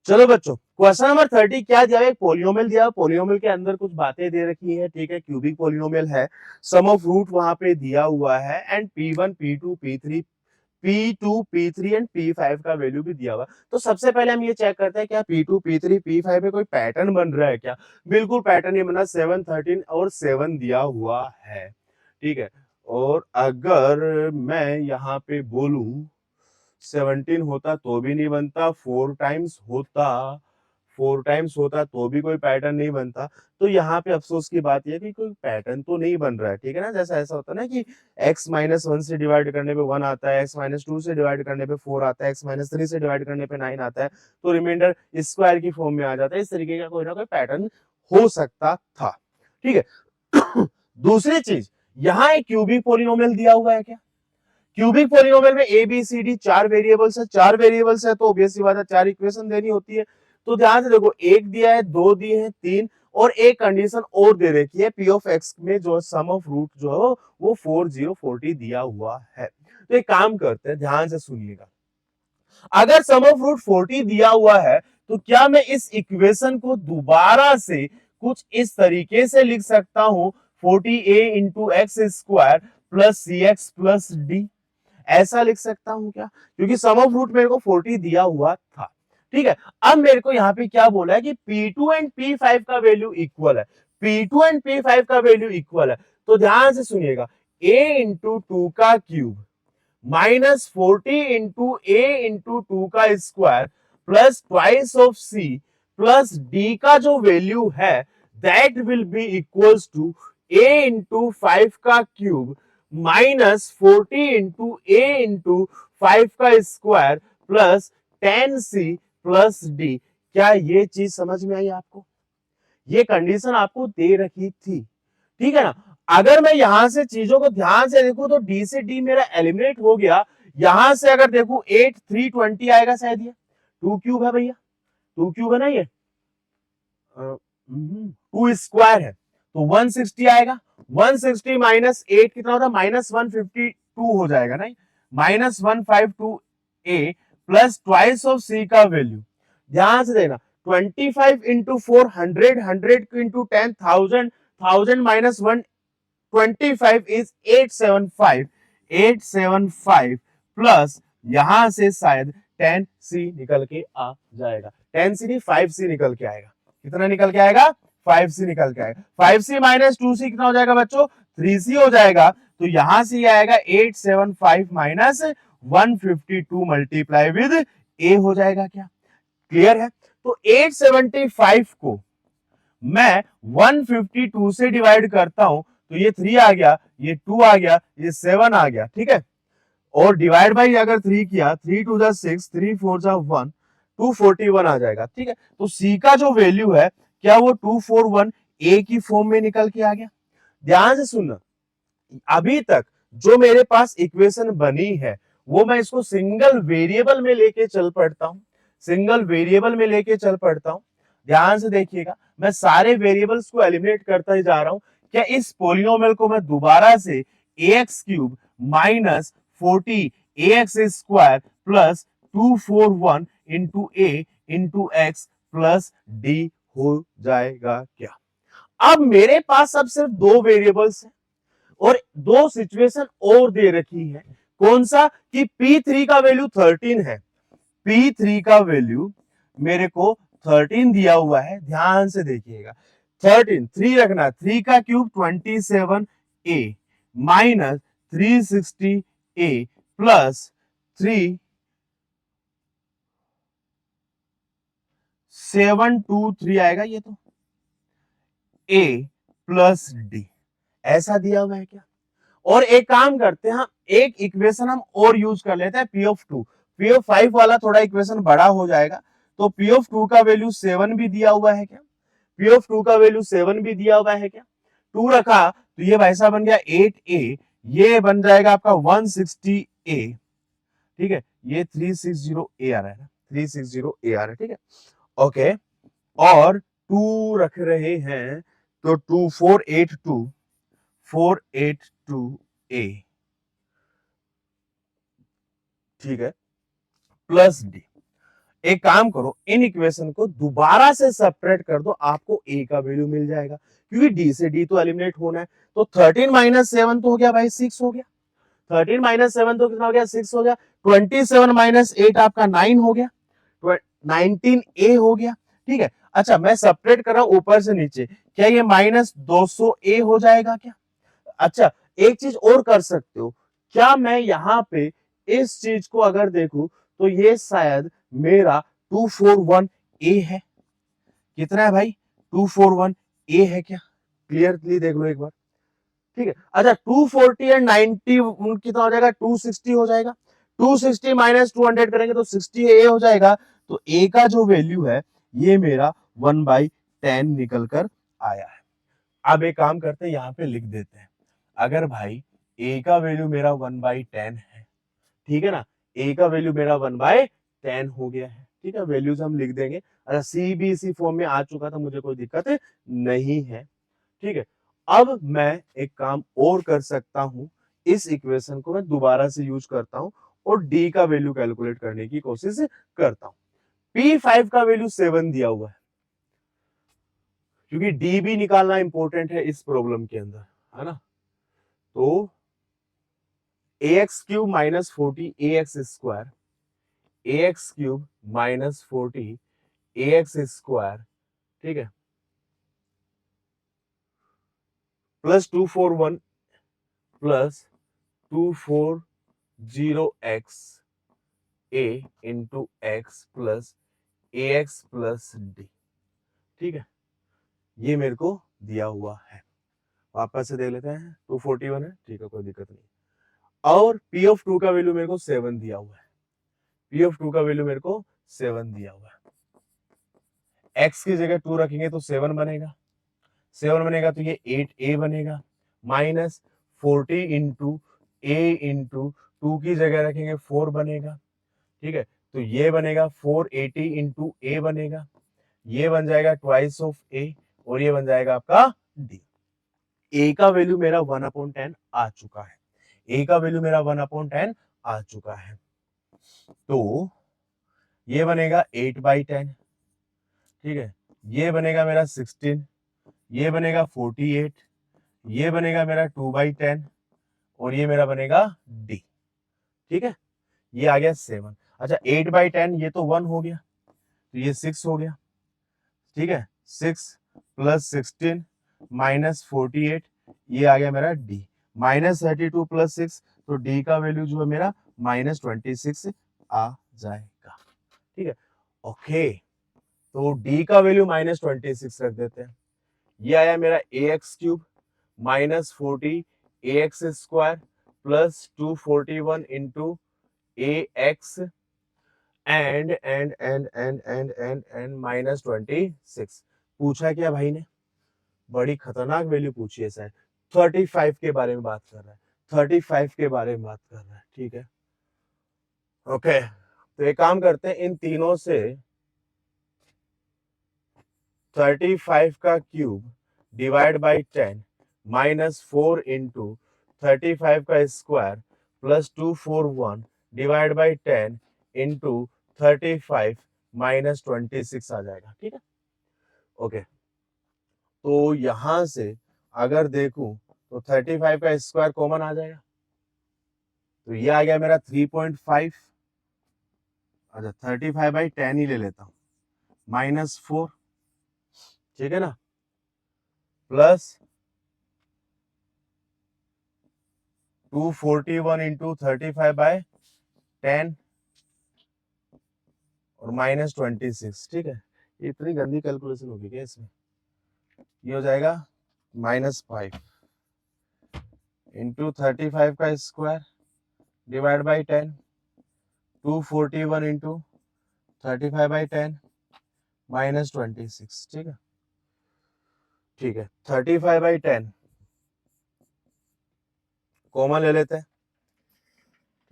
चलो बच्चों, question number 30 क्या दिया है? एक पोलिनोमियल दिया है, पोलिनोमियल के अंदर कुछ बातें दे रखी है, ठीक है, क्यूबिक पोलिनोमियल है, सम ऑफ रूट वहां पे दिया हुआ है, and P1 P2 P3 P2 P3 and P5 का वैल्यू भी दिया हुआ है। तो सबसे पहले हम ये चेक करते हैं क्या P2 P3 P5 में कोई पैटर्न बन रहा है क्या? बिल्कुल पैटर्न ये बना, 7 13 और 7 दिया हुआ है, ठीक है। और अगर मैं यहाँ पे बोलूं 17 होता तो भी नहीं बनता, 4 टाइम्स होता तो भी कोई पैटर्न नहीं बनता। तो यहाँ पे अफसोस की बात यह कि कोई पैटर्न तो नहीं बन रहा है, ठीक है ना। जैसा ऐसा होता है ना कि x-1 से डिवाइड करने पे 1 आता है, x-2 से डिवाइड करने पे 4 आता है, x-3 से डिवाइड करने पे 9 आता है, तो रिमाइंडर स्क्वायर की फॉर्म में आ जाता है। इस तरीके का कोई ना कोई पैटर्न हो सकता था, ठीक है। दूसरी चीज, यहाँ एक क्यूबिक पोलिनोमियल दिया हुआ है क्या? क्यूबिक पोलिनोमियल में A B C D 4 variables है, 4 वेरिएबल्स है तो ऑब्वियस सी बात है 4 इक्वेशन देनी होती है। तो ध्यान से देखो, एक दिया है, दो दिए हैं, तीन, और एक कंडीशन और दे रखी है, पी ऑफ एक्स में जो सम ऑफ रूट जो है वो 4040 दिया हुआ है। तो एक काम करते हैं, ध्यान से सुनिएगा, अगर सम ऑफ रूट 40 दिया हुआ है तो क्या मैं इस इक्वेशन को दोबारा से कुछ इस तरीके से लिख सकता हूं, 40a into x square plus c x plus d, ऐसा लिख सकता हूं क्या? क्योंकि सम ऑफ रूट मेरे को 40 दिया हुआ था, ठीक है। अब मेरे को यहाँ पे क्या बोला है कि P2 एंड P5 का वैल्यू इक्वल है, P2 एंड P5 का वैल्यू इक्वल है। तो ध्यान से सुनिएगा, a इंटू टू का क्यूब माइनस 40 इंटू ए इंटू टू का square plus twice of C plus D का जो वैल्यू है that will be equals to A into 5 का क्यूब माइनस 40 इंटू ए इंटू 5 का square plus 10c plus D. क्या ये चीज समझ में आई आपको? ये कंडीशन आपको दे रखी थी, ठीक है ना। अगर मैं यहां से चीजों को ध्यान से देखूं तो डी से डी मेरा एलिमिनेट हो गया। यहां से अगर देखूं 8 320 आएगा शायद, ये 2 क्यूब है भैया, 2 क्यूब है ना, ये 2 स्क्वायर है तो 160 आएगा। 160 माइनस 8 कितना होता है? माइनस 152 हो जाएगा ना, minus 152 a plus twice of c का वैल्यू। ध्यान से देना, 25 into 4 100, 100 into 10 1000, 1000 minus 125 is 875, 875 plus यहां से शायद 10c निकल के आ जाएगा, 10c नहीं 5c निकल के आएगा। कितना निकल के आएगा? 5c निकल के आएगा। 5c माइनस 2c कितना हो जाएगा बच्चों? 3c हो जाएगा। तो यहां से ये आएगा 875 माइनस 152 मल्टीप्लाई विद ए हो जाएगा क्या? क्लियर है? तो 875 को मैं 152 से डिवाइड करता हूं तो ये 3 आ गया, ये 2 आ गया, ये 7 आ गया, ठीक है। और डिवाइड बाई अगर 3 किया, 3 टू जा 6, 3 4 जा 1, 241 आ जाएगा, ठीक है। तो सी का जो वैल्यू है क्या वो 241 ए की फॉर्म में निकल के आ गया? ध्यान से सुनना, अभी तक जो मेरे पास इक्वेशन बनी है वो मैं इसको सिंगल वेरिएबल में लेके चल पड़ता हूं, सिंगल वेरिएबल में लेके चल पड़ता हूं। ध्यान से देखिएगा, मैं सारे वेरिएबल्स को एलिमिनेट करता ही जा रहा हूं। क्या इस पोलिनोमियल को मैं दोबारा से ax cube minus 40 ax square plus 241 into ए इंटू एक्स प्लस डी हो जाएगा क्या? अब मेरे पास अब सिर्फ दो वेरिएबल्स हैं और दो सिचुएशन और दे रखी है। कौन सा? कि P3 का वैल्यू 13 है, P3 का वैल्यू मेरे को 13 दिया हुआ है। ध्यान से देखिएगा, 13 3 रखना, 3 का cube 27a minus 360a plus 3 723 आएगा ये तो, a प्लस डी, ऐसा दिया हुआ है क्या? और एक काम करते हैं, हम एक इक्वेशन हम और यूज कर लेते हैं, P of two. P of 5 वाला थोड़ा इक्वेशन बड़ा हो जाएगा, तो पी ऑफ 2 का वैल्यू 7 भी दिया हुआ है क्या? पी ऑफ 2 का वैल्यू 7 भी दिया हुआ है क्या? 2 रखा तो ये वैसा बन गया 8a, ये बन जाएगा आपका 160a, ठीक है। ये 360a आ रहा है ना, 360a आ रहा है, ठीक है, ओके। और 2 रख रहे हैं तो 2 482, 482a, ठीक है, प्लस डी। एक काम करो, इन इक्वेशन को दोबारा से सेपरेट कर दो, आपको ए का वैल्यू मिल जाएगा, क्योंकि डी से डी तो एलिमिनेट होना है। तो 13 माइनस 7 तो हो गया भाई 6 हो गया, 13 माइनस 7 तो कितना हो गया 6 हो गया, 27 माइनस 8 आपका 9 हो गया, 19 ए हो गया। ठीक है, अच्छा मैं सेपरेट कर रहा हूं ऊपर से नीचे, क्या ये माइनस 200 ए हो जाएगा क्या? अच्छा एक चीज और कर सकते हो, क्या मैं यहाँ पे इस चीज को अगर देखूं तो ये शायद मेरा 241 ए है। कितना है भाई 241 ए है क्या? क्लियरली देख लो एक बार। ठीक है, अच्छा 240 एंड 90 कितना हो जाएगा 260 हो जाएगा, 260 माइनस 200 करेंगे तो 60 ए हो जाएगा। तो ए का जो वैल्यू है ये मेरा 1/10 निकल कर आया है। अब एक काम करते हैं यहाँ पे लिख देते हैं, अगर भाई ए का वैल्यू मेरा 1/10 है, ठीक है ना, ए का वैल्यू मेरा 1/10 हो गया है। ठीक है, वैल्यूज हम लिख देंगे। अच्छा सीबीसी फॉर्म में आ चुका था, मुझे कोई दिक्कत नहीं है। ठीक है, अब मैं एक काम और कर सकता हूं, इस इक्वेशन को मैं दोबारा से यूज करता हूं और डी का वैल्यू कैलकुलेट करने की कोशिश करता हूं। P5 का वैल्यू 7 दिया हुआ है, क्योंकि डी भी निकालना इंपॉर्टेंट है इस प्रॉब्लम के अंदर, है ना। तो ax³ minus 40 ax square, ax³ minus 40 ax square, ठीक है, plus 241 plus 240x a into x plus A x plus D. ठीक है, ये मेरे को दिया हुआ है, वापस से देख लेते हैं। 241 है, ठीक है, कोई दिक्कत नहीं। और पी ऑफ 2 का वैल्यू मेरे को 7 दिया हुआ है, पी ऑफ 2 का वैल्यू मेरे को 7 दिया हुआ है। एक्स की जगह 2 रखेंगे तो 7 बनेगा, 7 बनेगा तो ये 8a बनेगा, माइनस 40 इंटू ए इंटू 2 की जगह रखेंगे 4 बनेगा। ठीक है, तो ये बनेगा 480 इंटू ए बनेगा, ये बन जाएगा ट्वाइस ऑफ ए, और ये बन जाएगा आपका डी। ए का वैल्यू मेरा 1/10 आ चुका है, ए का वैल्यू मेरा 1/10 आ चुका है। तो ये बनेगा 8/10, ठीक है, ये बनेगा मेरा 16, ये बनेगा 48, ये बनेगा मेरा 2/10, और ये मेरा बनेगा डी। ठीक है, ये आ गया 7। अच्छा 8/10 ये तो 1 हो गया, तो ये 6 हो गया। ठीक है, 6 प्लस 16 माइनस 48, ये आ गया मेरा डी, माइनस 32 प्लस 6, तो डी का वैल्यू जो है मेरा माइनस 26 आ जाएगा। ठीक है, ओके, तो डी का वैल्यू माइनस 26 रख देते हैं। ये आया मेरा ax³ minus 40 ax square plus 241 into ax and minus 26। पूछा क्या भाई ने? बड़ी खतरनाक वैल्यू पूछी है सर, 35 के बारे में बात कर रहा है, 35 के बारे में बात कर रहा है। ठीक है, ओके, तो एक काम करते हैं, इन तीनों से 35 का cube divide by 10 minus 4 into 35 का square plus 241 divide by 10 into 35 minus 26 आ जाएगा। ठीक है, ओके, तो यहां से अगर देखूं तो 35 का स्क्वायर कॉमन आ जाएगा, तो ये आ गया मेरा 3.5। अच्छा 35/10 ही ले लेता हूं, माइनस 4, ठीक है ना, प्लस 241 इंटू 35/10 और माइनस 26। ठीक है, इतनी गंदी कैलकुलेशन होगी क्या इसमें? ये हो जाएगा -5 इंटू 35 का square divide by 10, 241 into 35/10 minus 26। ठीक है, ठीक है, 35/10 कॉमन ले लेते हैं।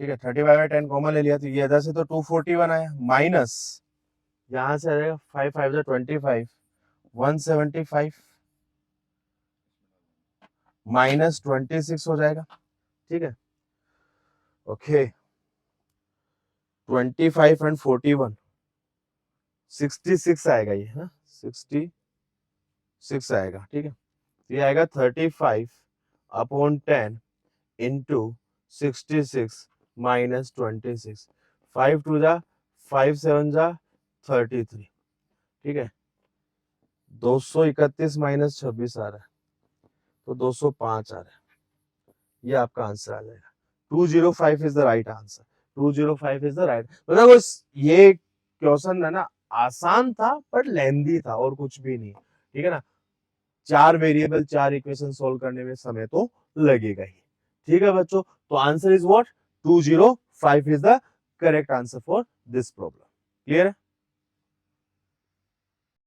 ठीक है, 35/10 कॉमन ले लिया, तो ये इधर से तो 241 आया, माइनस यहां से आ जाएगा 5 5 25, 175 माइनस 26 हो जाएगा। ठीक है, ओके, 25 एंड 41 66 आएगा ये, हाँ 66 आएगा, ठीक है। ये आएगा 35/10 इंटू 66 माइनस 26, 5 2 जा 5 7 जा 33, ठीक है। 231 माइनस 26 आ रहा है, तो 205 आ रहा है। ये आपका आंसर आ जाएगा। 205 is the right answer. 205 is the right, मतलब ये क्वेश्चन है ना, आसान था पर लेंदी था और कुछ भी नहीं, ठीक है ना। 4 वेरिएबल 4 इक्वेशन सोल्व करने में समय तो लगेगा ही, ठीक है बच्चों। तो answer is what, 205 is the correct answer for this problem. Clear है?